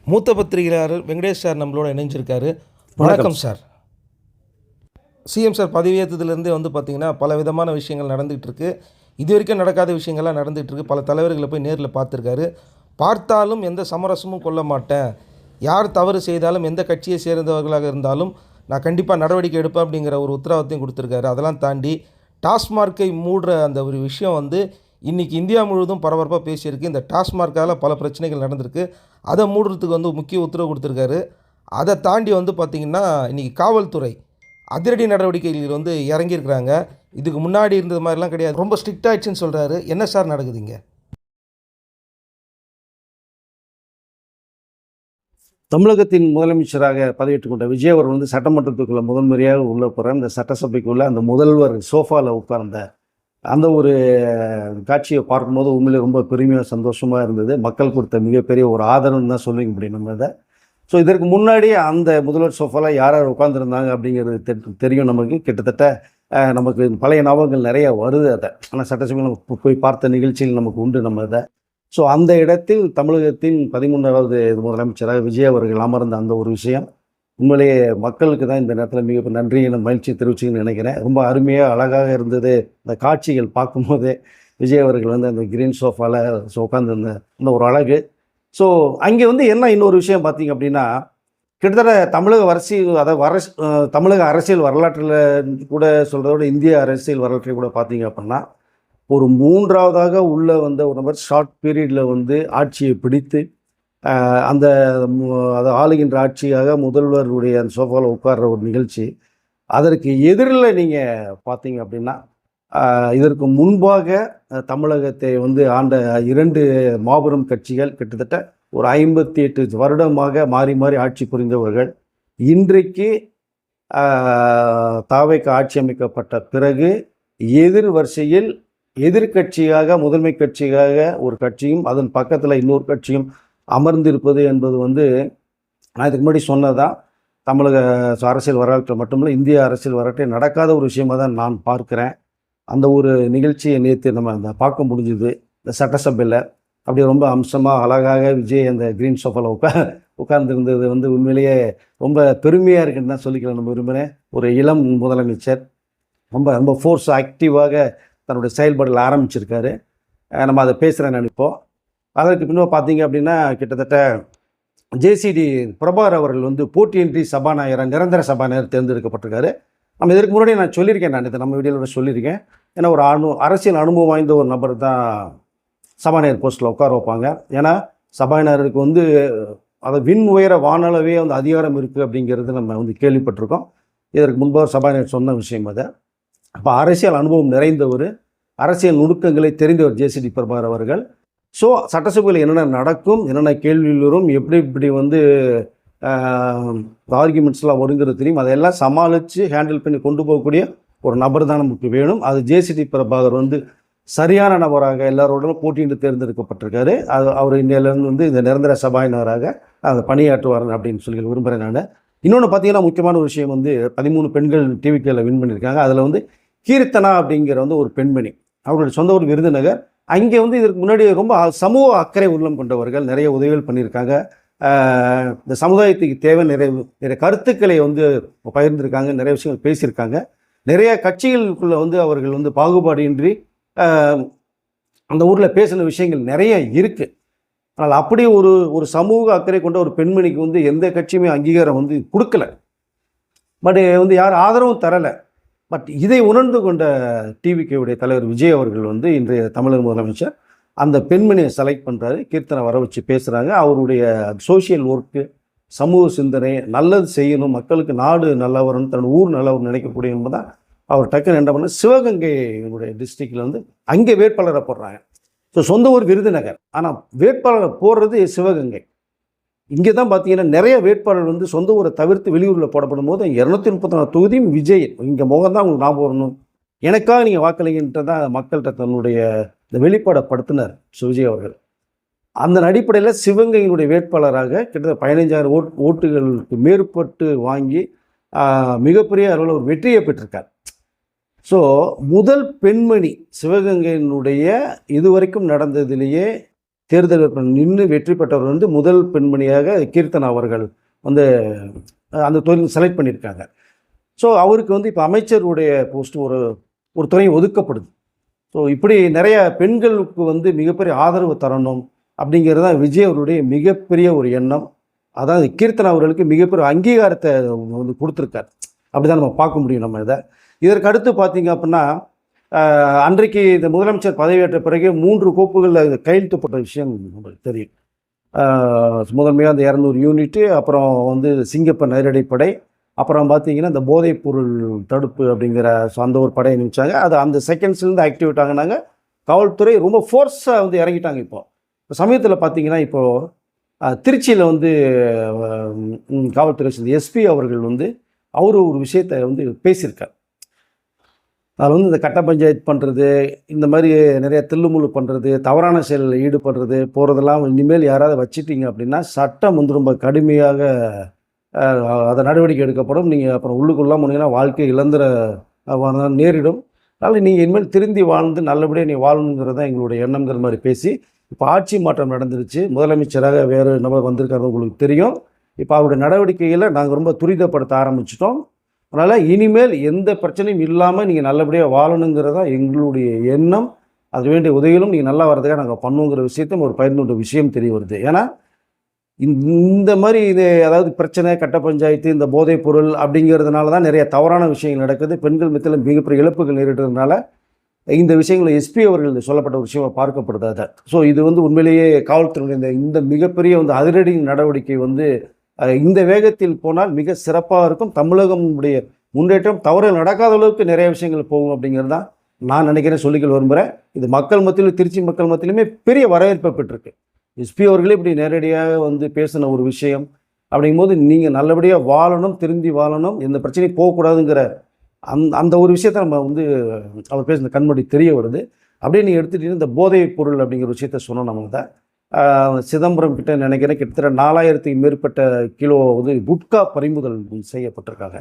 மூத்த பத்திரிகையாளர் வெங்கடேஷ் சார் நம்மளோட இணைஞ்சிருக்காரு. வணக்கம் சார். சிஎம் சார் பதவியேற்றதுலேருந்தே பார்த்திங்கன்னா பல விதமான விஷயங்கள் நடந்துகிட்டு இருக்கு. இது வரைக்கும் நடக்காத விஷயங்கள்லாம் நடந்துகிட்டு இருக்கு. பல தலைவர்களை போய் நேரில் பார்த்துருக்காரு. பார்த்தாலும் எந்த சமரசமும் கொள்ள மாட்டேன், யார் தவறு செய்தாலும் எந்த கட்சியை சேர்ந்தவர்களாக இருந்தாலும் நான் கண்டிப்பாக நடவடிக்கை எடுப்பேன் அப்படிங்கிற ஒரு உத்தரவாதத்தையும் கொடுத்துருக்காரு. அதெல்லாம் தாண்டி டாஸ்மார்க்கை மூடுற அந்த ஒரு விஷயம் இன்றைக்கி இந்தியா முழுவதும் பரபரப்பாக பேசியிருக்கு. இந்த டாஸ்மார்க்கால் பல பிரச்சனைகள் நடந்திருக்கு. அதை மூடுறதுக்கு முக்கிய உத்தரவு கொடுத்துருக்காரு. அதை தாண்டி பார்த்திங்கன்னா இன்றைக்கி காவல்துறை அதிரடி நடவடிக்கைகள் இறங்கியிருக்கிறாங்க. இதுக்கு முன்னாடி இருந்தது மாதிரிலாம் கிடையாது, ரொம்ப ஸ்ட்ரிக்ட் ஆகிடுச்சுன்னு சொல்கிறாரு. என்ன சார் நடக்குதுங்க? தமிழகத்தின் முதலமைச்சராக பதவியேற்றுக் கொண்ட விஜய் அவர் சட்டமன்றத்துக்குள்ள முதன்முறையாக உள்ள போகிற இந்த சட்டசபைக்குள்ள அந்த முதல்வர் சோஃபாவில் உட்கார்ந்த அந்த ஒரு காட்சியை பார்க்கும்போது உண்மையிலே ரொம்ப பெருமையாக சந்தோஷமாக இருந்தது. மக்கள் கொடுத்த மிகப்பெரிய ஒரு ஆதரவுன்னு தான் சொல்லிக்க முடியும் நம்ம இதை. ஸோ இதற்கு முன்னாடி அந்த முதல்வர் சோஃபாவில் யார் யார் உட்காந்துருந்தாங்க அப்படிங்கிறது தெரியும் நமக்கு. கிட்டத்தட்ட நமக்கு பழைய ஞாபகங்கள் நிறைய வருது. அதை ஆனால் சட்டசபையில் நம்ம போய் பார்த்த நிகழ்ச்சியில் நமக்கு உண்டு நம்ம இதை. ஸோ அந்த இடத்தில் தமிழகத்தின் 13வது முதலமைச்சராக விஜய் அவர்கள் அமர்ந்த அந்த ஒரு விஷயம் உண்மையிலேயே மக்களுக்கு தான் இந்த நேரத்தில் மிக நன்றியை மகிழ்ச்சி தெரிவிச்சுன்னு நினைக்கிறேன். ரொம்ப அருமையாக அழகாக இருந்தது. இந்த காட்சிகள் பார்க்கும்போதே விஜய் அவர்கள் அந்த கிரீன் சோஃபாவில் உட்காந்து இந்த ஒரு அழகு. ஸோ அங்கே என்ன இன்னொரு விஷயம் பார்த்தீங்க அப்படின்னா, கிட்டத்தட்ட தமிழக அரசியல் வரலாற்றில் கூட சொல்கிறதோட இந்திய அரசியல் வரலாற்றில் கூட பார்த்தீங்க அப்படின்னா, ஒரு மூன்றாவதாக உள்ள ஒரு நபர் ஷார்ட் பீரியடில் ஆட்சியை பிடித்து அதை ஆளுகின்ற ஆட்சியாக முதல்வருடைய அந்த சோஃபாவில் உட்கார்ற ஒரு நிகழ்ச்சி. அதற்கு எதிரில் நீங்கள் பார்த்தீங்க அப்படின்னா, இதற்கு முன்பாக தமிழகத்தை ஆண்ட 2 மாபெரும் கட்சிகள் கிட்டத்தட்ட ஒரு 58 வருடமாக மாறி மாறி ஆட்சி புரிந்தவர்கள். இன்றைக்கு தாவேக்கு ஆட்சி அமைக்கப்பட்ட பிறகு எதிர் வரிசையில் எதிர்கட்சியாக முதன்மை கட்சியாக ஒரு கட்சியும் அதன் பக்கத்தில் இன்னொரு கட்சியும் அமர்ந்திருப்பது என்பது நான் இதுக்கு முன்னாடி சொன்னதான். தமிழக அரசியல் வரலாற்றில் மட்டுமில்லை, இந்திய அரசியல் வரலாற்றில் நடக்காத ஒரு விஷயமாக தான் நான் பார்க்குறேன். அந்த ஒரு நிகழ்ச்சியை நேற்று நம்ம பார்க்க முடிஞ்சுது இந்த சட்டசபையில். அப்படி ரொம்ப அம்சமாக அழகாக விஜய் அந்த கிரீன் சோஃபாவில் உட்கார்ந்துருந்தது உண்மையிலேயே ரொம்ப பெருமையாக இருக்குன்னு தான் சொல்லிக்கலாம். நம்ம விரும்புகிறேன் ஒரு இளம் முதலமைச்சர் ரொம்ப ரொம்ப ஃபோர்ஸ் ஆக்டிவாக தன்னுடைய செயல்பாடுகள் ஆரம்பிச்சிருக்காரு. நம்ம அதை பேசுகிறேன் நினைப்போம். அதற்கு பின்னால் பார்த்தீங்க அப்படின்னா, கிட்டத்தட்ட ஜேசிடி பிரபாகர் அவர்கள் போட்டியின்றி சபாநாயகர் நிரந்தர சபாநாயகர் தேர்ந்தெடுக்கப்பட்டிருக்காரு. நம்ம இதற்கு முன்னாடி நான் சொல்லியிருக்கேன், நான் இதை நம்ம வீடியோவில் சொல்லியிருக்கேன். ஏன்னா ஒரு அரசியல் அனுபவம் வாய்ந்த ஒரு நபர் தான் சபாநாயகர் போஸ்ட்டில் உட்கார வைப்பாங்க. ஏன்னா சபாநாயகருக்கு அதை விண் உயர வானளவே அதிகாரம் இருக்குது அப்படிங்கிறது நம்ம கேள்விப்பட்டிருக்கோம். இதற்கு முன்பாக சபாநாயகர் சொன்ன விஷயம் அது. அப்போ அரசியல் அனுபவம் நிறைந்தவர், அரசியல் நுணுக்கங்களை தெரிந்தவர் ஜேசிடி பிரபாகர் அவர்கள். ஸோ சட்டசபையில் என்னென்ன நடக்கும், என்னென்ன கேள்விகள் வரும், எப்படி ஆர்குமெண்ட்ஸ்லாம் வருங்கிறது தெரியும். அதையெல்லாம் சமாளித்து ஹேண்டில் பண்ணி கொண்டு போகக்கூடிய ஒரு நபர் தான் நமக்கு வேணும். அது ஜேசிடி பிரபாகர் சரியான நபராக எல்லாரோடும் போட்டியிட்டு தேர்ந்தெடுக்கப்பட்டிருக்காரு. அவர் இந்தியாவிலேருந்து இந்த நிரந்தர சபாநாயகராக அதை பணியாற்றுவார் அப்படின்னு சொல்லி விரும்புகிறேன் நான். இன்னொன்று பார்த்தீங்கன்னா, முக்கியமான ஒரு விஷயம் 13 பெண்கள் டிவிக்கில் வின் பண்ணியிருக்காங்க. அதில் கீர்த்தனா அப்படிங்கிற ஒரு பெண்மணி, அவருடைய சொந்த ஊர் விருதுநகர். அங்கே இதற்கு முன்னாடி ரொம்ப சமூக அக்கறை உள்ளம் கொண்டவர்கள், நிறைய உதவிகள் பண்ணியிருக்காங்க. இந்த சமுதாயத்துக்கு தேவை நிறைய கருத்துக்களை பகிர்ந்திருக்காங்க, நிறைய விஷயங்கள் பேசியிருக்காங்க. நிறைய கட்சிகளுக்குள்ள அவர்கள் பாகுபாடின்றி அந்த ஊரில் பேசின விஷயங்கள் நிறைய இருக்குது. ஆனால் அப்படி ஒரு சமூக அக்கறை கொண்ட ஒரு பெண்மணிக்கு எந்த கட்சியுமே அங்கீகாரம் கொடுக்கல. பட் யார் ஆதரவும் தரலை. பட் இதை உணர்ந்து கொண்ட டிவிகேவுடைய தலைவர் விஜய் அவர்கள் இன்றைய தமிழக முதலமைச்சர் அந்த பெண்மணியை செலக்ட் பண்ணுறாரு. கீர்த்தனை வர வச்சு பேசுகிறாங்க. அவருடைய சோஷியல் ஒர்க்கு, சமூக சிந்தனை, நல்லது செய்யணும், மக்களுக்கு நாடு நல்லா வரணும், தன்னோட ஊர் நல்லா வரணும் நினைக்கக்கூடிய என்பதான் அவர் டக்குன்னு என்ன பண்ண சிவகங்கையுடைய டிஸ்ட்ரிக்டில் அங்கே வேட்பாளரை போடுறாங்க. ஸோ சொந்த ஊர் விருதுநகர், ஆனால் வேட்பாளரை போடுறது சிவகங்கை. இங்கே தான் பார்த்தீங்கன்னா நிறைய வேட்பாளர் சொந்த ஊரை தவிர்த்து வெளியூரில் போடப்படும் போது 234 தொகுதியும் விஜய் இங்கே முகம் தான் உங்களுக்கு ஞாபகம் வரணும், எனக்காக நீங்கள் வாக்களிங்கன்ட்டு தான் மக்கள்கிட்ட தன்னுடைய இந்த வெளிப்பாடப்படுத்தினார் விஜய் அவர்கள். அந்த அடிப்படையில் சிவகங்கையினுடைய வேட்பாளராக கிட்டத்தட்ட 15,000 ஓட்டுகளுக்கு மேற்பட்டு வாங்கி மிகப்பெரிய அளவில் ஒரு வெற்றியை பெற்றிருக்கார். ஸோ முதல் பெண்மணி சிவகங்கையினுடைய இதுவரைக்கும் நடந்ததிலேயே தேர்தல் நின்று வெற்றி பெற்றவர் வந்து முதல் பெண்மணியாக கீர்த்தனா அவர்கள் வந்து அந்த தொழில் செலக்ட் பண்ணியிருக்காங்க. ஸோ அவருக்கு வந்து இப்போ அமைச்சருடைய போஸ்ட் ஒரு துறை ஒதுக்கப்படுது. ஸோ இப்படி நிறைய பெண்களுக்கு வந்து மிகப்பெரிய ஆதரவு தரணும் அப்படிங்கிறது தான் விஜய் அவருடைய மிகப்பெரிய ஒரு எண்ணம். அதாவது கீர்த்தனா அவர்களுக்கு மிகப்பெரிய அங்கீகாரத்தை வந்து கொடுத்துருக்காரு. அப்படிதான் நம்ம பார்க்க முடியும் நம்ம இதை. இதற்கு அடுத்து பார்த்தீங்க அப்படின்னா அன்றைக்கு இந்த முதலமைச்சர் பதவியேற்ற பிறகு 3 கோப்புகளில் கையெழுத்துப்பட்ட விஷயம் உங்களுக்கு தெரியும். முதன்மையாக அந்த 200 யூனிட்டு, அப்புறம் வந்து சிங்கப்ப நேரடிப்படை, அப்புறம் பார்த்தீங்கன்னா இந்த போதைப் பொருள் தடுப்பு அப்படிங்கிற அந்த ஒரு படையை நினைச்சாங்க. அது அந்த செகண்ட்ஸ்லேருந்து ஆக்டிவேட் ஆகினாங்க. காவல்துறை ரொம்ப ஃபோர்ஸாக வந்து இறங்கிட்டாங்க. இப்போ சமயத்தில் பார்த்தீங்கன்னா இப்போது திருச்சியில் வந்து காவல்துறை எஸ்பி அவர்கள் வந்து அவர் ஒரு விஷயத்தை வந்து பேசியிருக்கார். அதில் வந்து இந்த கட்ட பஞ்சாயத்து பண்ணுறது, இந்த மாதிரி நிறைய தில்லுமுள்ளு பண்ணுறது, தவறான செயலில் ஈடுபடுறது போகிறதெல்லாம் இனிமேல் யாராவது வச்சிட்டிங்க அப்படின்னா சட்டம் வந்து ரொம்ப கடுமையாக அதை நடவடிக்கை எடுக்கப்படும். நீங்கள் அப்புறம் உள்ளுக்குள்ளாக போனீங்கன்னா வாழ்க்கை இழந்துற நேரிடும். அதனால் நீங்கள் இனிமேல் திருந்தி வாழ்ந்து நல்லபடியாக நீ வாழணுங்கிறது தான் எங்களுடைய எண்ணங்கிற மாதிரி பேசி இப்போ ஆட்சி மாற்றம் நடந்துருச்சு. முதலமைச்சராக வேறு நபர் வந்திருக்காரு, உங்களுக்கு தெரியும். இப்போ அவருடைய நடவடிக்கைகளை நாங்கள் ரொம்ப துரிதப்படுத்த ஆரம்பிச்சிட்டோம். அதனால் இனிமேல் எந்த பிரச்சனையும் இல்லாமல் நீங்கள் நல்லபடியாக வாழணுங்கிறது தான் எங்களுடைய எண்ணம். அது வேண்டிய உதவிகளும் நீங்கள் நல்லா வர்றதுக்காக நாங்கள் பண்ணுங்கிற விஷயத்தையும் ஒரு பகிர்ந்துள்ள விஷயம் தெரிய வருது. ஏன்னா இந்த மாதிரி இது அதாவது பிரச்சனை, கட்ட பஞ்சாயத்து, இந்த போதைப் பொருள் அப்படிங்கிறதுனால தான் நிறைய தவறான விஷயங்கள் நடக்குது. பெண்கள் மத்தியில் மிகப்பெரிய இழப்புகள் நேரிடுறதுனால இந்த விஷயங்களை எஸ்பி அவர்கள் சொல்லப்பட்ட ஒரு விஷயமாக பார்க்கப்படுது. அதை ஸோ இது வந்து உண்மையிலேயே காவல்துறையினுடைய இந்த மிகப்பெரிய வந்து அதிரடி நடவடிக்கை வந்து இந்த வேகத்தில் போனால் மிக சிறப்பாக இருக்கும். தமிழகமுடைய முன்னேற்றம் தவறுகள் நடக்காத அளவுக்கு நிறைய விஷயங்கள் போகும் அப்படிங்கிறது தான் நான் நினைக்கிறேன், சொல்லிக்கொள்ள விரும்புகிறேன். இது மக்கள் மத்தியிலும் திருச்சி மக்கள் மத்தியிலுமே பெரிய வரவேற்பை பெற்றிருக்கு. எஸ்பி அவர்களே இப்படி நேரடியாக வந்து பேசின ஒரு விஷயம் அப்படிங்கும்போது நீங்கள் நல்லபடியாக வாழணும், திருந்தி வாழணும், எந்த பிரச்சனையும் போகக்கூடாதுங்கிற அந்த ஒரு விஷயத்தை நம்ம வந்து அவர் பேசின கண்மூடி தெரிய வருது. அப்படியே நீங்கள் எடுத்துகிட்டீங்கன்னா இந்த போதைப் பொருள் அப்படிங்கிற விஷயத்த சொன்னோம். நம்ம தான் சிதம்பரம் கிட்ட நினைக்கிறேன் கிட்டத்தட்ட 4000க்கும் மேற்பட்ட கிலோ வந்து குட்கா பறிமுதல் செய்யப்பட்டிருக்காங்க.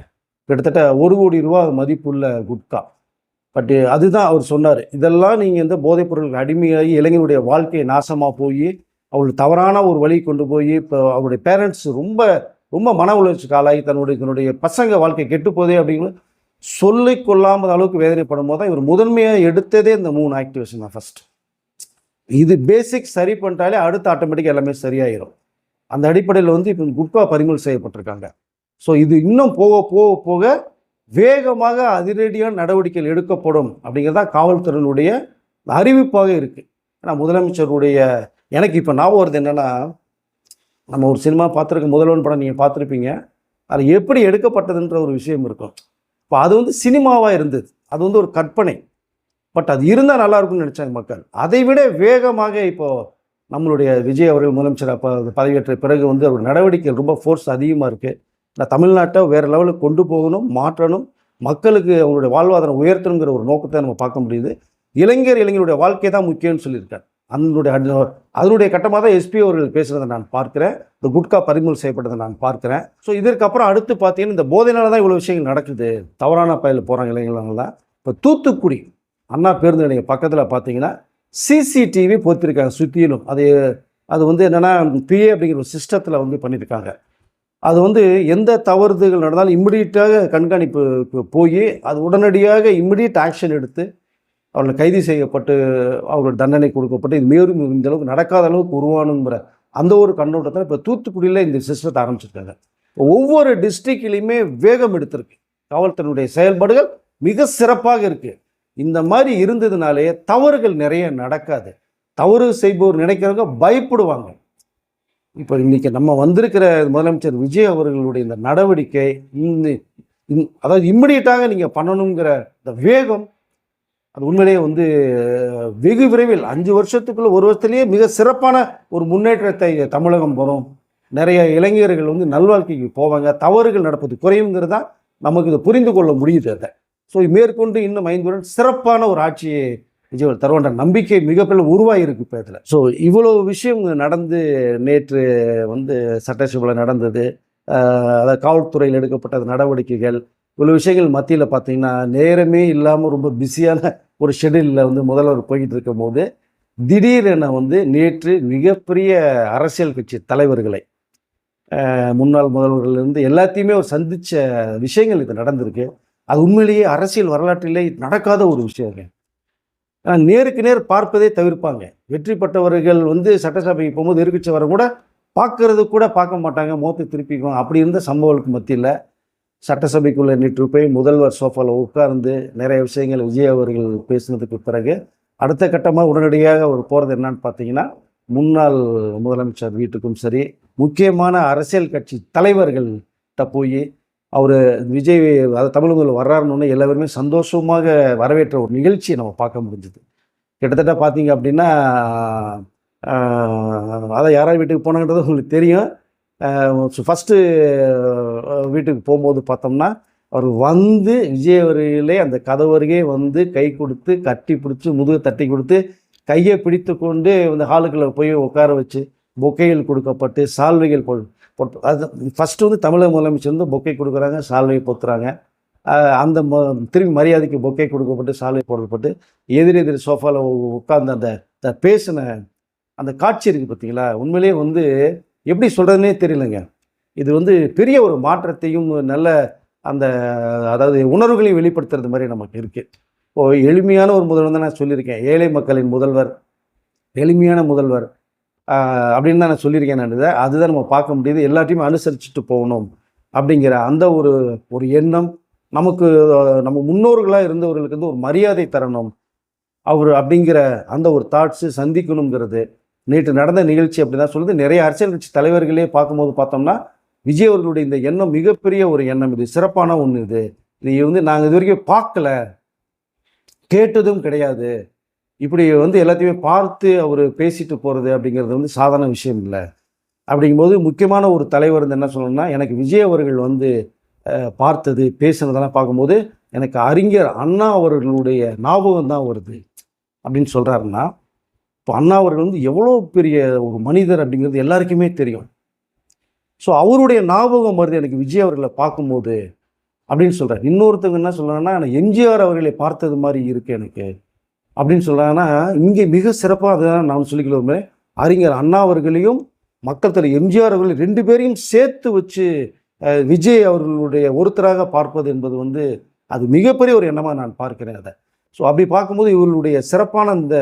கிட்டத்தட்ட 1 கோடி ரூபா மதிப்புள்ள குட்கா. பட் அதுதான் அவர் சொன்னார், இதெல்லாம் நீங்கள் இந்த போதைப் பொருளுக்கு அடிமையாகி இளைஞருடைய வாழ்க்கையை நாசமாக போய் அவங்களுக்கு தவறான ஒரு வழி கொண்டு போய் இப்போ அவருடைய பேரண்ட்ஸ் ரொம்ப ரொம்ப மன உளைச்சலுக்கு ஆளாகி தன்னுடைய பசங்க வாழ்க்கை கெட்டு போதே அப்படிங்கிற சொல்லிக்கொள்ளாமல் அளவுக்கு வேதனைப்படும் போது தான் இவர் முதன்மையாக எடுத்ததே இந்த 3 ஆக்டிவேஷன் தான். ஃபர்ஸ்ட் இது பேசிக் சரி பண்ணிட்டாலே அடுத்து ஆட்டோமேட்டிக்காக எல்லாமே சரியாயிடும். அந்த அடிப்படையில் வந்து இப்போ குட்கா பறிமுதல் செய்யப்பட்டிருக்காங்க. ஸோ இது இன்னும் போக போக போக வேகமாக அதிரடியான நடவடிக்கைகள் எடுக்கப்படும் அப்படிங்கிறதா காவல்துறையினுடைய அறிவிப்பாக இருக்குது. ஏன்னா முதலமைச்சருடைய எனக்கு இப்போ ஞாபகம் வருது என்னென்னா, நம்ம ஒரு சினிமா பார்த்துருக்க முதல்வன் படம் நீங்கள் பார்த்துருப்பீங்க. அது எப்படி எடுக்கப்பட்டதுன்ற ஒரு விஷயம் இருக்கும். இப்போ அது வந்து சினிமாவாக இருந்தது, அது வந்து ஒரு கற்பனை. பட் அது இருந்தால் நல்லா இருக்கும்னு நினச்சாங்க மக்கள். அதை விட வேகமாக இப்போது நம்மளுடைய விஜய் அவர்கள் முதலமைச்சர் பதவியேற்ற பிறகு வந்து அவர் நடவடிக்கைகள் ரொம்ப ஃபோர்ஸ் அதிகமாக இருக்குது. இந்த தமிழ்நாட்டை வேறு லெவலுக்கு கொண்டு போகணும், மாற்றணும், மக்களுக்கு அவங்களுடைய வாழ்வாதாரம் உயர்த்தணுங்கிற ஒரு நோக்கத்தை நம்ம பார்க்க முடியுது. இளைஞருடைய வாழ்க்கை தான் முக்கியம்னு சொல்லியிருக்காரு. அதனுடைய கட்டமாக தான் எஸ்பி அவர்கள் பேசுகிறத நான் பார்க்குறேன். இந்த குட்கா பறிமுதல் செய்யப்பட்டதை நான் பார்க்குறேன். ஸோ இதற்கப்புறம் அடுத்து பார்த்தீங்கன்னா இந்த போதையினால தான் இவ்வளோ விஷயங்கள் நடக்குது, தவறான பயில போகிறாங்க இளைஞர்களால் தான். இப்போ தூத்துக்குடி அண்ணா பேருந்து நிலையம் பக்கத்தில் பார்த்தீங்கன்னா சிசிடிவி பொறுத்திருக்காங்க சுற்றிலும். அது வந்து என்னென்னா பிஏ அப்படிங்கிற ஒரு சிஸ்டத்தில் வந்து பண்ணியிருக்காங்க. அது வந்து எந்த தவறுகள் நடந்தாலும் இம்மிடியட்டாக கண்காணிப்பு போய் அது உடனடியாக இம்மிடியட் ஆக்ஷன் எடுத்து அவர்களை கைது செய்யப்பட்டு அவர்களோட தண்டனை கொடுக்கப்பட்டு இது மேலும் இந்த அளவுக்கு நடக்காத அளவுக்கு உருவானுங்கிற அந்த ஒரு கண்ணோட்டத்தில் இப்போ தூத்துக்குடியில் இந்த சிஸ்டத்தை ஆரம்பிச்சிருக்காங்க. ஒவ்வொரு டிஸ்ட்ரிக்ட்லேயுமே வேகம் எடுத்திருக்கு. காவல்துறையினுடைய செயல்பாடுகள் மிக சிறப்பாக இருக்குது. இந்த மாதிரி இருந்ததுனாலே தவறுகள் நிறைய நடக்காது. தவறு செய்பவர் நினைக்கிறவங்க பயப்படுவாங்க. இப்போ இன்றைக்கி நம்ம வந்திருக்கிற முதலமைச்சர் விஜய் அவர்களுடைய இந்த நடவடிக்கை அதாவது இம்மிடியட்டாக நீங்கள் பண்ணணுங்கிற இந்த வேகம் அது உண்மையிலேயே வந்து வெகு விரைவில் 5 வருஷத்துக்குள்ள 1 வருஷத்துலேயே மிக சிறப்பான ஒரு முன்னேற்றத்தை தமிழகம் வரும். நிறைய இளைஞர்கள் வந்து நல்வாழ்க்கைக்கு போவாங்க, தவறுகள் நடப்பது குறையுங்கிறது தான் நமக்கு இதை புரிந்து கொள்ள முடியுது. அதை ஸோ மேற்கொண்டு இன்னும் 5 வருடம் சிறப்பான ஒரு ஆட்சியை விஜய் தருவன்ற நம்பிக்கை மிகப்பெரிய உருவாகிருக்கு இப்போ இதில். ஸோ இவ்வளோ விஷயம் நடந்து நேற்று வந்து சட்டசபையில் நடந்தது, அதாவது காவல்துறையில் எடுக்கப்பட்ட நடவடிக்கைகள், இவ்வளோ விஷயங்கள் மத்தியில் பார்த்தீங்கன்னா நேரமே இல்லாமல் ரொம்ப பிஸியான ஒரு ஷெடியூலில் வந்து முதல்வர் போய்கிட்டு இருக்கும் போது திடீரென வந்து நேற்று மிகப்பெரிய அரசியல் கட்சி தலைவர்களை, முன்னாள் முதல்வர்களிலிருந்து எல்லாத்தையுமே அவர் சந்திச்ச விஷயங்கள் இது நடந்திருக்கு. அது உண்மையிலேயே அரசியல் வரலாற்றிலே நடக்காத ஒரு விஷயங்க. நேருக்கு நேர் பார்ப்பதே தவிர்ப்பாங்க. வெற்றி பெற்றவர்கள் வந்து சட்டசபைக்கு போகும்போது எதிர்க்கட்சிவரை கூட பார்க்கறது கூட பார்க்க மாட்டாங்க. முகத்தை திருப்பிக்குவாங்க. அப்படி இருந்த சம்பவங்களுக்கு மத்தியில சட்டசபைக்குள்ள நேற்று போய் முதல்வர் சோஃபால உட்கார்ந்து நிறைய விஷயங்கள் விஜய் அவர்கள் பேசினதுக்கு பிறகு அடுத்த கட்டமா உடனடியாக அவர் போறது என்னன்னு பார்த்தீங்கன்னா, முன்னாள் முதலமைச்சர் வீட்டுக்கும் சரி, முக்கியமான அரசியல் கட்சி தலைவர்கள்ட்ட போய் அவரு விஜய் அதாவது தமிழ் முதல்வர் வர்றாருன்னு எல்லாருமே சந்தோஷமாக வரவேற்ற ஒரு நிகழ்ச்சியை நம்ம பார்க்க முடிஞ்சது. கிட்டத்தட்ட பார்த்தீங்க அப்படின்னா, அதான் யாராவது வீட்டுக்கு போனாங்கன்றது உங்களுக்கு தெரியும். ஃபஸ்ட்டு வீட்டுக்கு போகும்போது பார்த்தோம்னா, அவர் வந்து விஜய் அவர்களே அந்த கதவு அருகே வந்து கை கொடுத்து, கட்டி பிடிச்சி, முதுகு தட்டி கொடுத்து, கையை பிடித்து கொண்டு இந்த ஹாலுக்குள்ள போய் உட்கார வச்சு, பொக்கேகள் கொடுக்கப்பட்டு, சால்வைகள் போட்டு அது ஃபஸ்ட்டு வந்து தமிழக முதலமைச்சர் வந்து பொக்கே கொடுக்குறாங்க, சால்வை போத்துறாங்க. அந்த திரும்பி மரியாதைக்கு பொக்கே கொடுக்கப்பட்டு, சால்வை போடப்பட்டு, எதிர் சோஃபாவில் உட்கார்ந்து அந்த பேசின அந்த காட்சி இருக்குது பார்த்தீங்களா? உண்மையிலேயே வந்து எப்படி சொல்கிறதுனே தெரியலங்க. இது வந்து பெரிய ஒரு மாற்றத்தையும் நல்ல அந்த அதாவது உணர்வுகளையும் வெளிப்படுத்துறது மாதிரி நமக்கு இருக்குது. இப்போது எளிமையான ஒரு முதல்வர் தான் நான் சொல்லியிருக்கேன். ஏழை மக்களின் முதல்வர், எளிமையான முதல்வர் அப்படின்னு தான் நான் சொல்லியிருக்கேன். அதுதான் நம்ம பார்க்க முடியுது. எல்லாத்தையுமே அனுசரிச்சுட்டு போகணும் அப்படிங்கிற அந்த ஒரு எண்ணம் நமக்கு, நம்ம முன்னோர்களாக இருந்தவர்களுக்கு வந்து ஒரு மரியாதை தரணும் அவர் அப்படிங்கிற அந்த ஒரு தாட்ஸு சந்திக்கணுங்கிறது நேற்று நடந்த நிகழ்ச்சி அப்படி தான் சொல்லுது. நிறைய அரசியல் கட்சி தலைவர்களே பார்க்கும்போது பார்த்தோம்னா, விஜய் அவர்களுடைய இந்த எண்ணம் மிகப்பெரிய ஒரு எண்ணம். இது சிறப்பான ஒன்று. இது வந்து நாங்கள் இது வரைக்கும் பார்க்கல, கேட்டதும் கிடையாது. இப்படி வந்து எல்லாத்தையுமே பார்த்து அவர் பேசிட்டு போகிறது அப்படிங்கிறது வந்து சாதாரண விஷயம் இல்லை. அப்படிங்கும்போது முக்கியமான ஒரு தலைவர் வந்து என்ன சொல்லணும்னா, எனக்கு விஜய் அவர்கள் வந்து பார்த்தது பேசுனதெல்லாம் பார்க்கும்போது எனக்கு அறிஞர் அண்ணா அவர்களுடைய ஞாபகம் தான் வருது அப்படின்னு சொல்கிறாருன்னா, இப்போ அண்ணா அவர்கள் வந்து எவ்வளோ பெரிய ஒரு மனிதர் அப்படிங்கிறது எல்லாருக்குமே தெரியும். ஸோ அவருடைய ஞாபகம் வருது எனக்கு விஜய் அவர்களை பார்க்கும்போது அப்படின்னு சொல்கிறார். இன்னொருத்தவங்க என்ன சொல்கிறாங்கன்னா, நான் எம்ஜிஆர் அவர்களை பார்த்தது மாதிரி இருக்குது எனக்கு அப்படின்னு சொல்கிறாங்கன்னா, இங்கே மிக சிறப்பாக அதுதான் நான் சொல்லிக்கொள்வேன். அறிஞர் அண்ணா அவர்களையும் மக்கள் தலைவர் எம்ஜிஆர் அவர்கள் 2 பேரையும் சேர்த்து வச்சு விஜய் அவர்களுடைய ஒருத்தராக பார்ப்பது என்பது வந்து அது மிகப்பெரிய ஒரு எண்ணமாக நான் பார்க்கிறேன் அதை. ஸோ அப்படி பார்க்கும்போது இவர்களுடைய சிறப்பான இந்த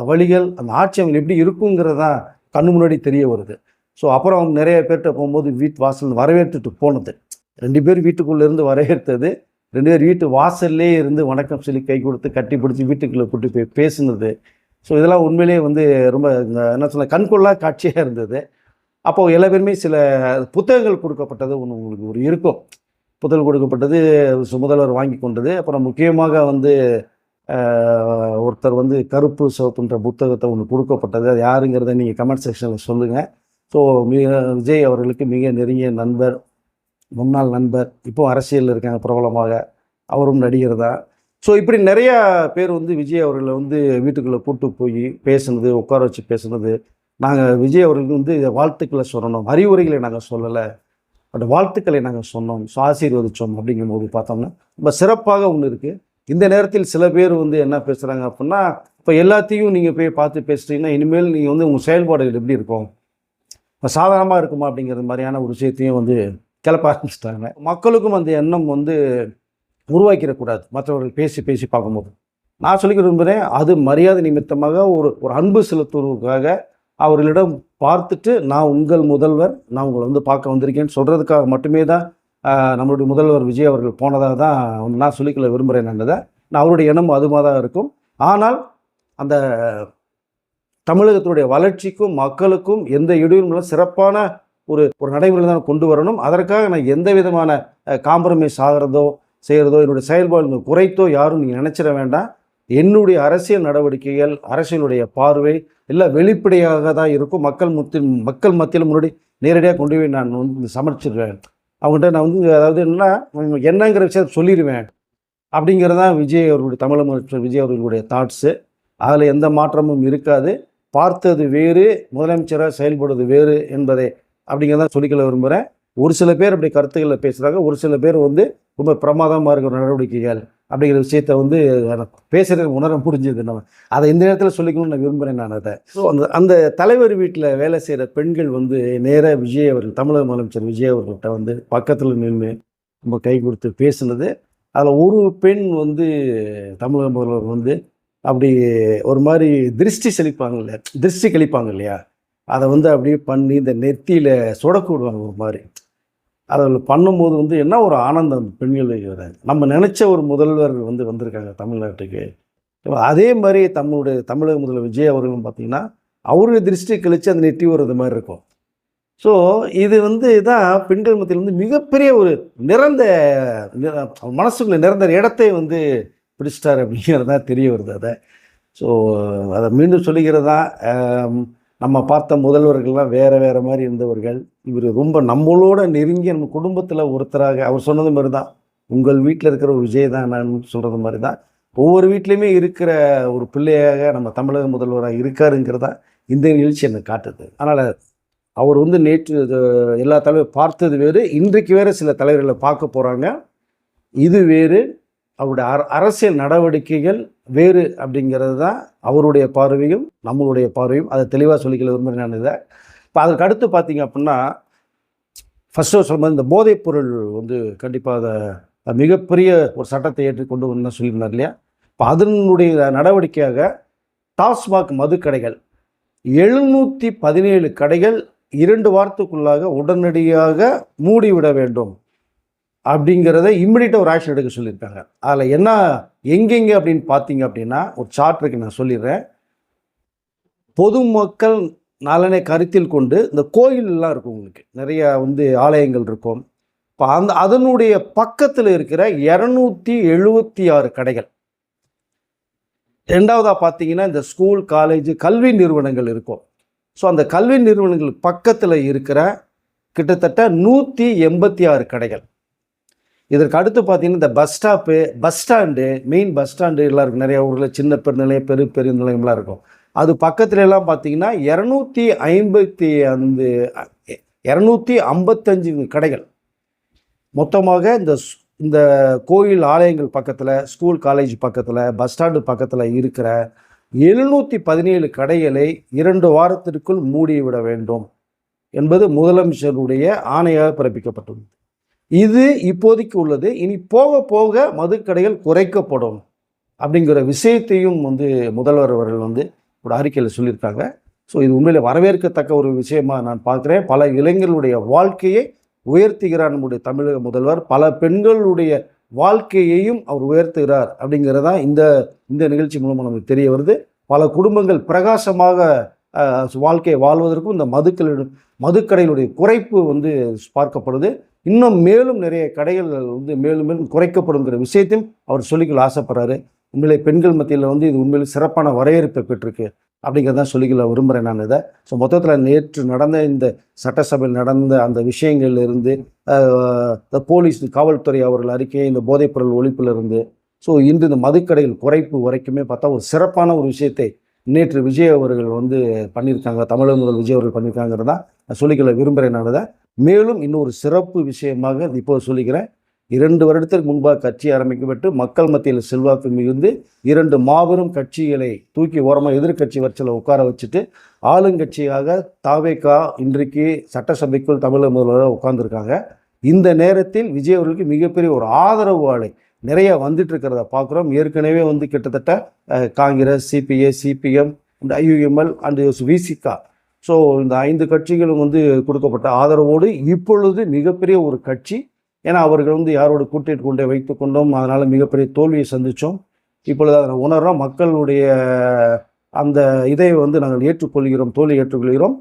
வழிகள், அந்த ஆட்சி அவங்க எப்படி இருக்குங்கிறது தான் கண்ணு முன்னாடி தெரிய வருது. ஸோ அப்புறம் அவங்க நிறைய பேர்கிட்ட போகும்போது வீட்டு வாசல் வரவேற்றுட்டு போனது, 2 பேர் வீட்டுக்குள்ளேருந்து வரவேற்றது, 2 பேர் வீட்டு வாசல்லே இருந்து வணக்கம் சொல்லி கை கொடுத்து கட்டி பிடிச்சி வீட்டுக்குள்ளே கூட்டி போய் பேசுனது. ஸோ இதெல்லாம் உண்மையிலேயே வந்து ரொம்ப என்ன சொல்ல கண்கொள்ளா காட்சியாக இருந்தது. அப்போது எல்லா பேருமே சில புத்தகங்கள் கொடுக்கப்பட்டது ஒன்று உங்களுக்கு ஒரு இருக்கும். புத்தகம் கொடுக்கப்பட்டது முதல்வர் வாங்கி கொண்டது. அப்புறம் முக்கியமாக வந்து ஒருத்தர் வந்து கருப்பு சிவப்புன்ற புத்தகத்தை ஒன்று கொடுக்கப்பட்டது. அது யாருங்கிறத நீங்கள் கமெண்ட் செக்ஷனில் சொல்லுங்கள். ஸோ விஜய் அவர்களுக்கு மிக நெருங்கிய நண்பர், முன்னாள் நண்பர், இப்போது அரசியலில் இருக்காங்க பிரபலமாக, அவரும் நடிகர் தான். ஸோ இப்படி நிறையா பேர் வந்து விஜய் அவர்களை வந்து வீட்டுக்குள்ளே கூப்பிட்டு போய் பேசுனது, உட்கார வச்சு பேசுனது. நாங்கள் விஜய் அவர்களுக்கு வந்து வாழ்த்துக்களை சொல்லணும், அறிவுரைகளை நாங்கள் சொல்லலை, அந்த வாழ்த்துக்களை நாங்கள் சொன்னோம், ஆசீர்வதித்தோம் அப்படிங்கும்போது பார்த்தோம்னா ரொம்ப சிறப்பாக ஒன்று இருக்குது. இந்த நேரத்தில் சில பேர் வந்து என்ன பேசுகிறாங்க அப்படின்னா, இப்போ எல்லாத்தையும் நீங்கள் போய் பார்த்து பேசுகிறீங்கன்னா இனிமேல் நீங்கள் வந்து உங்கள் செயல்பாடுகள் எப்படி இருக்கும், இப்போ சாதாரணமாக இருக்குமா அப்படிங்கிறது மாதிரியான ஒரு விஷயத்தையும் வந்து கிளப்ப ஆரம்பிச்சிட்டாங்க. மக்களுக்கும் அந்த எண்ணம் வந்து உருவாக்கிடக்கூடாது. மற்றவர்கள் பேசி பேசி பார்க்கும்போது நான் சொல்லிக்க விரும்புகிறேன், அது மரியாதை நிமித்தமாக ஒரு அன்பு செலுத்துவதற்காக அவர்களிடம் பார்த்துட்டு நான் உங்கள் முதல்வர், நான் உங்களை வந்து பார்க்க வந்திருக்கேன்னு சொல்கிறதுக்காக மட்டுமே தான் நம்மளுடைய முதல்வர் விஜய் அவர்கள் போனதாக தான் நான் சொல்லிக்கொள்ள விரும்புகிறேன். நான் அவருடைய எண்ணம் அதுமாக தான் இருக்கும். ஆனால் அந்த தமிழகத்தினுடைய வளர்ச்சிக்கும் மக்களுக்கும் எந்த இடையூறும் சிறப்பான ஒரு நடைமுறை தான் கொண்டு வரணும். அதற்காக நான் எந்த விதமான காம்ப்ரமைஸ் ஆகிறதோ செய்கிறதோ என்னுடைய செயல்பாடு குறைத்தோ யாரும் நீங்கள் நினச்சிட வேண்டாம். என்னுடைய அரசியல் நடவடிக்கைகள், அரசியலுடைய பார்வை எல்லாம் வெளிப்படையாக தான் இருக்கும். மக்கள் மத்தியில் முன்னாடி நேரடியாக கொண்டு போய் நான் வந்து சமர்ப்பிச்சிருவேன். அவங்கள்ட்ட நான் வந்து அதாவது என்னங்கிற விஷயத்தை சொல்லிடுவேன் அப்படிங்கிறதான் விஜய் அவர்களுடைய தமிழக விஜய் அவர்களுடைய தாட்ஸு. அதில் எந்த மாற்றமும் இருக்காது. பார்த்தது வேறு, முதலமைச்சராக செயல்படுவது வேறு என்பதை அப்படிங்கிறதான் சொல்லிக்கொள்ள விரும்புகிறேன். ஒரு சில பேர் அப்படி கருத்துக்களை பேசுகிறாங்க, ஒரு சில பேர் வந்து ரொம்ப பிரமாதமாக இருக்கிற நடவடிக்கைகள் அப்படிங்கிற விஷயத்த வந்து எனக்கு பேசுகிறதுக்கு உணர முடிஞ்சது. நம்ம அதை இந்த நேரத்தில் சொல்லிக்கணும்னு நான் விரும்புகிறேன் நான் அதை. ஸோ அந்த தலைவர் வீட்டில் வேலை செய்கிற பெண்கள் வந்து நேராக விஜய் அவர்கள், தமிழக முதலமைச்சர் விஜய் அவர்கள்ட்ட வந்து பக்கத்தில் நின்று நம்ம கை கொடுத்து பேசுனது. அதில் ஒரு பெண் வந்து தமிழக முதல்வர் வந்து அப்படி ஒரு மாதிரி திருஷ்டி கழிப்பாங்க இல்லையா, அதை வந்து அப்படியே பண்ணி இந்த நெத்தியில் சொடக்கு விடுவாங்க ஒரு மாதிரி. அதில் பண்ணும்போது வந்து என்ன ஒரு ஆனந்தம் அந்த பெண்களுக்கு வராது. நம்ம நினச்ச ஒரு முதல்வர் வந்து வந்திருக்காங்க தமிழ்நாட்டுக்கு. அதே மாதிரி தமிழக முதல்வர் விஜய் அவர்களும் பார்த்தீங்கன்னா அவரு திருஷ்டி கழித்து அந்த நெட்டி வர்றது மாதிரி இருக்கும். ஸோ இது வந்து தான் பெண்கள் மத்தியில் வந்து மிகப்பெரிய ஒரு மனசுக்குள்ள நிரந்தர இடத்தை வந்து பிடிச்சிட்டார் அப்படிங்கிறது தான் தெரிய வருது. அதை ஸோ அதை மீண்டும் சொல்லிக்கிறது தான், நம்ம பார்த்த முதல்வர்கள்லாம் வேறு மாதிரி இருந்தவர்கள். இவர் ரொம்ப நம்மளோட நெருங்கி நம்ம குடும்பத்தில் ஒருத்தராக, அவர் சொன்னது மாதிரி தான், உங்கள் வீட்டில் இருக்கிற ஒரு விஜய் தான் நான் சொல்கிறது மாதிரி தான் ஒவ்வொரு வீட்லேயுமே இருக்கிற ஒரு பிள்ளையாக நம்ம தமிழக முதல்வராக இருக்காருங்கிறதா இந்த நிகழ்ச்சி எனக்கு காட்டுது. அதனால் அவர் வந்து நேற்று எல்லா தலைவரும் பார்த்தது வேறு, இன்றைக்கு வேறு சில தலைவர்களை பார்க்க போகிறாங்க. இது வேறு, அவருடைய அரசியல் நடவடிக்கைகள் வேறு அப்படிங்கிறது தான் அவருடைய பார்வையும் நம்மளுடைய பார்வையும். அதை தெளிவாக சொல்லிக்கல விரும்புகிறேன் நான் இதை. இப்போ அதற்கு அடுத்து பார்த்தீங்க அப்படின்னா, ஃபஸ்ட்டு சொல்லும்போது இந்த போதைப்பொருள் வந்து கண்டிப்பாக அதை மிகப்பெரிய ஒரு சட்டத்தை ஏற்றி கொண்டு வந்து சொல்லியிருந்தார் இல்லையா. இப்போ அதனுடைய நடவடிக்கையாக டாஸ்மாக் மதுக்கடைகள் 717 கடைகள் 2 வாரத்துக்குள்ளாக உடனடியாக மூடிவிட வேண்டும் அப்படிங்கிறத இம்மிடியட்டாக ஒரு ஆக்ஷன் எடுக்க சொல்லியிருக்காங்க. அதில் என்ன எங்கெங்கே அப்படின்னு பார்த்தீங்க அப்படின்னா, ஒரு சார்ட் இருக்கு, நான் சொல்லிடுறேன். பொதுமக்கள் நலனை கருத்தில் கொண்டு இந்த கோயிலெலாம் இருக்கும், உங்களுக்கு நிறைய வந்து ஆலயங்கள் இருக்கும். இப்போ அதனுடைய பக்கத்தில் இருக்கிற 276 கடைகள். ரெண்டாவதாக பார்த்தீங்கன்னா இந்த ஸ்கூல், காலேஜ், கல்வி நிறுவனங்கள் இருக்கும். ஸோ அந்த கல்வி நிறுவனங்கள் பக்கத்தில் இருக்கிற கிட்டத்தட்ட 186 கடைகள். இதற்கு அடுத்து பார்த்தீங்கன்னா இந்த bus stand, main bus stand எல்லாம் இருக்கும். நிறைய ஊரில் சின்ன பெருநிலையம், பெரிய நிலையம்லாம் இருக்கும். அது பக்கத்துல எல்லாம் பார்த்தீங்கன்னா 255 கடைகள். மொத்தமாக இந்த கோயில், ஆலயங்கள் பக்கத்தில், ஸ்கூல், காலேஜ் பக்கத்தில், பஸ் ஸ்டாண்டு பக்கத்தில் இருக்கிற 717 கடைகளை 2 வாரத்திற்குள் மூடிவிட வேண்டும் என்பது முதலமைச்சருடைய ஆணையாக பிறப்பிக்கப்பட்டுள்ளது. இது இப்போதைக்கு உள்ளது. இனி போக போக மதுக்கடைகள் குறைக்கப்படும் அப்படிங்கிற விஷயத்தையும் வந்து முதல்வர் அவர்கள் வந்து ஒரு அறிக்கையில் சொல்லியிருக்காங்க. ஸோ இது உண்மையிலே வரவேற்கத்தக்க ஒரு விஷயமா நான் பார்க்குறேன். பல இளைஞர்களுடைய வாழ்க்கையை உயர்த்துகிறார் நம்முடைய தமிழக முதல்வர். பல பெண்களுடைய வாழ்க்கையையும் அவர் உயர்த்துகிறார் அப்படிங்கிறதான் இந்த நிகழ்ச்சி மூலமாக நமக்கு தெரிய வருது. பல குடும்பங்கள் பிரகாசமாக வாழ்க்கையை வாழ்வதற்கும் இந்த மதுக்கடைகளுடைய குறைப்பு வந்து பார்க்கப்படுது. இன்னும் மேலும் நிறைய கடைகள் வந்து மேலும் குறைக்கப்படுங்கிற விஷயத்தையும் அவர் சொல்லிக்கொள்ள ஆசைப்படுறாரு. உண்மையிலே பெண்கள் மத்தியில் வந்து இது உண்மையிலே சிறப்பான வரவேற்பை பெற்றிருக்கு அப்படிங்கிறதான் சொல்லிக்கொள்ள விரும்புகிறேன் நான் இதை. ஸோ மொத்தத்தில் நேற்று நடந்த இந்த சட்டசபையில் நடந்த அந்த விஷயங்கள்லேருந்து, போலீஸ், காவல்துறை அவர்கள் அறிக்கை, இந்த போதைப்பொருள் ஒழிப்பிலிருந்து, ஸோ இன்று இந்த மதுக்கடைகள் குறைப்பு வரைக்குமே பார்த்தா ஒரு சிறப்பான ஒரு விஷயத்தை நேற்று விஜய் அவர்கள் வந்து பண்ணியிருக்காங்க. தமிழக முதல் விஜய் அவர்கள் பண்ணியிருக்காங்கிறதான் நான் சொல்லிக்கொள்ள விரும்புகிறேன் நான் இதை. மேலும் இன்னொரு சிறப்பு விஷயமாக இப்போது சொல்லிக்கிறேன். 2 வருடத்திற்கு முன்பாக கட்சி ஆரம்பிக்கப்பட்டு மக்கள் மத்தியில் செல்வாக்கு மிகுந்து 2 மாபெரும் கட்சிகளை தூக்கி ஓரமாக எதிர்கட்சி வரிசையில் உட்கார வச்சுட்டு ஆளுங்கட்சியாக தாவேகா இன்றைக்கு சட்டசபைக்குள் தமிழக முதல்வராக உட்கார்ந்துருக்காங்க. இந்த நேரத்தில் விஜய் அவர்களுக்கு மிகப்பெரிய ஒரு ஆதரவு அலை நிறைய வந்துட்டு இருக்கிறத பார்க்குறோம். ஏற்கனவே வந்து கிட்டத்தட்ட Congress, CBI, CPM, IUML and Visika, so இந்த 5 கட்சிகளும் வந்து கொடுக்கப்பட்ட ஆதரவோடு இப்பொழுது மிகப்பெரிய ஒரு கட்சி. ஏன்னா அவர்கள் வந்து யாரோட கூட்டிட்டு கொண்டே வைத்து கொண்டோம், அதனால் மிகப்பெரிய தோல்வியை சந்தித்தோம். இப்பொழுது அதை உணர்றோம். மக்களுடைய அந்த இதை வந்து நாங்கள் தோல்வி ஏற்றுக்கொள்கிறோம்.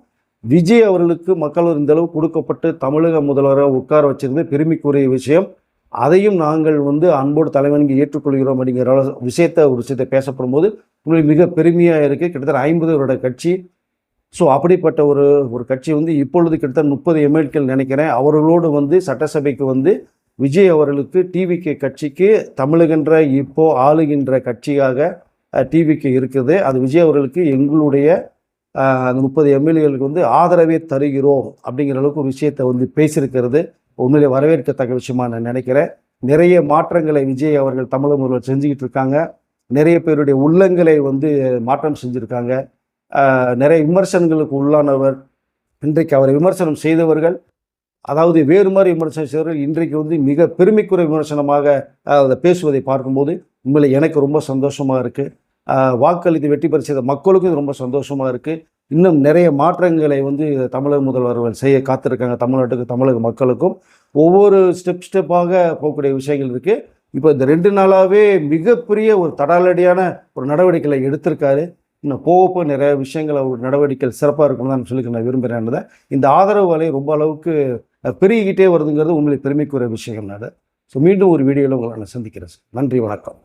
விஜய் அவர்களுக்கு மக்கள் இந்த அளவு கொடுக்கப்பட்டு தமிழக முதல்வராக உட்கார வச்சிருந்து பெருமைக்குரிய விஷயம். அதையும் நாங்கள் வந்து அன்போடு தலைவனுக்கு ஏற்றுக்கொள்கிறோம் அப்படிங்கிற ஒரு விஷயத்தை பேசப்படும் போது உங்களுக்கு மிக பெருமையாக இருக்குது. கிட்டத்தட்ட 50 வருட கட்சி. ஸோ அப்படிப்பட்ட ஒரு கட்சி வந்து இப்பொழுது கிட்டத்தட்ட 30 எம்எல்ஏக்கள் நினைக்கிறேன். அவர்களோடு வந்து சட்டசபைக்கு வந்து விஜய் அவர்களுக்கு டிவிகே கட்சிக்கு தமிழகன்ற இப்போ ஆளுகின்ற கட்சியாக டிவிகே இருக்குது. அது விஜய் அவர்களுக்கு எங்களுடைய அந்த 30 எம்எல்ஏகளுக்கு வந்து ஆதரவே தருகிறோம் அப்படிங்கிற அளவுக்கு ஒரு விஷயத்தை வந்து பேசியிருக்கிறது உண்மையிலே வரவேற்கத்தக்க விஷயமா நான் நினைக்கிறேன். நிறைய மாற்றங்களை விஜய் அவர்கள் தமிழக முதல்வர் செஞ்சுக்கிட்டு இருக்காங்க. நிறைய பேருடைய உள்ளங்களை வந்து மாற்றம் செஞ்சுருக்காங்க. நிறைய விமர்சனங்களுக்கு உள்ளானவர். இன்றைக்கு அவரை விமர்சனம் செய்தவர்கள், அதாவது வேறு மாதிரி விமர்சனம் செய்தவர்கள் இன்றைக்கு வந்து மிக பெருமைக்குரிய விமர்சனமாக அதை பேசுவதை பார்க்கும்போது உண்மையிலே எனக்கு ரொம்ப சந்தோஷமாக இருக்குது. வாக்களித்து வெற்றி பெற செய்த மக்களுக்கும் இது ரொம்ப சந்தோஷமாக இருக்குது. இன்னும் நிறைய மாற்றங்களை வந்து தமிழக முதல்வர்கள் செய்ய காத்திருக்காங்க. தமிழ்நாட்டுக்கு, தமிழக மக்களுக்கும் ஒவ்வொரு ஸ்டெப்பாக போகக்கூடிய விஷயங்கள் இருக்குது. இப்போ இந்த 2 நாளாகவே மிகப்பெரிய ஒரு தடாலடியான ஒரு நடவடிக்கைகளை எடுத்திருக்காரு. இன்னும் போக நிறைய விஷயங்கள் அவர் நடவடிக்கைகள் சிறப்பாக இருக்கணும்னு தான் சொல்லி நான் விரும்புகிறேன். இந்த ஆதரவு வலை ரொம்ப அளவுக்கு பெருகிக்கிட்டே வருதுங்கிறது உண்மையிலே பெருமைக்குரிய விஷயங்கள். ஸோ மீண்டும் ஒரு வீடியோவில் உங்களை நான் சந்திக்கிறேன் சார். நன்றி, வணக்கம்.